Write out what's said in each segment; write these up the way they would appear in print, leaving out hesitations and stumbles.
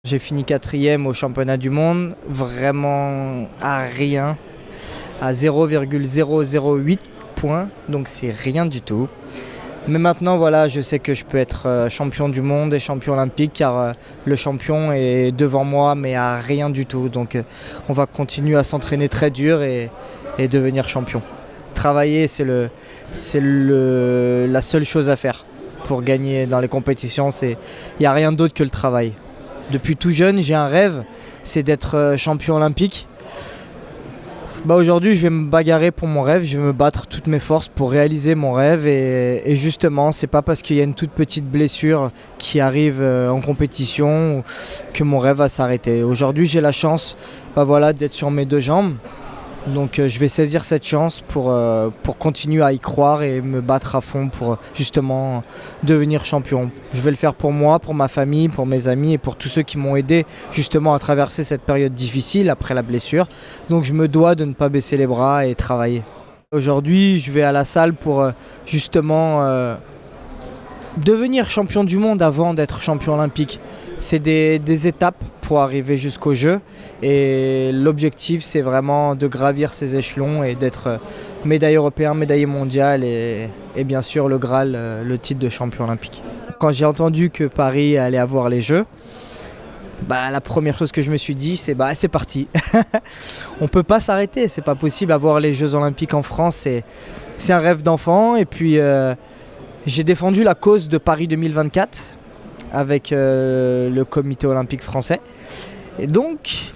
J'ai fini 4e au championnat du monde, vraiment à rien, à 0,008 points, donc c'est rien du tout. Mais maintenant, voilà, je sais que je peux être champion du monde et champion olympique car le champion est devant moi, mais à rien du tout. Donc on va continuer à s'entraîner très dur et devenir champion. Travailler, c'est la seule chose à faire pour gagner dans les compétitions. Il n'y a rien d'autre que le travail. Depuis tout jeune, j'ai un rêve, c'est d'être champion olympique. Aujourd'hui, je vais me bagarrer pour mon rêve, je vais me battre toutes mes forces pour réaliser mon rêve. Et justement, c'est pas parce qu'il y a une toute petite blessure qui arrive en compétition que mon rêve va s'arrêter. Aujourd'hui, j'ai la chance d'être sur mes deux jambes. Donc je vais saisir cette chance pour continuer à y croire et me battre à fond pour justement devenir champion. Je vais le faire pour moi, pour ma famille, pour mes amis et pour tous ceux qui m'ont aidé justement à traverser cette période difficile après la blessure. Donc je me dois de ne pas baisser les bras et travailler. Aujourd'hui, je vais à la salle pour justement devenir champion du monde avant d'être champion olympique. C'est des étapes pour arriver jusqu'aux Jeux et l'objectif c'est vraiment de gravir ces échelons et d'être médaillé européen, médaillé mondial et bien sûr le Graal, le titre de champion olympique. Quand j'ai entendu que Paris allait avoir les Jeux, la première chose que je me suis dit c'est parti. On peut pas s'arrêter, c'est pas possible. Avoir les Jeux olympiques en France, c'est un rêve d'enfant et puis j'ai défendu la cause de Paris 2024 avec le comité olympique français. Et donc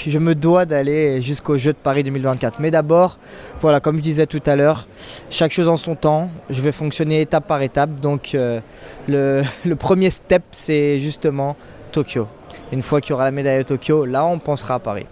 je me dois d'aller jusqu'aux Jeux de Paris 2024. Mais d'abord, comme je disais tout à l'heure, chaque chose en son temps. Je vais fonctionner étape par étape. Donc le premier step, c'est justement Tokyo. Une fois qu'il y aura la médaille à Tokyo, là on pensera à Paris.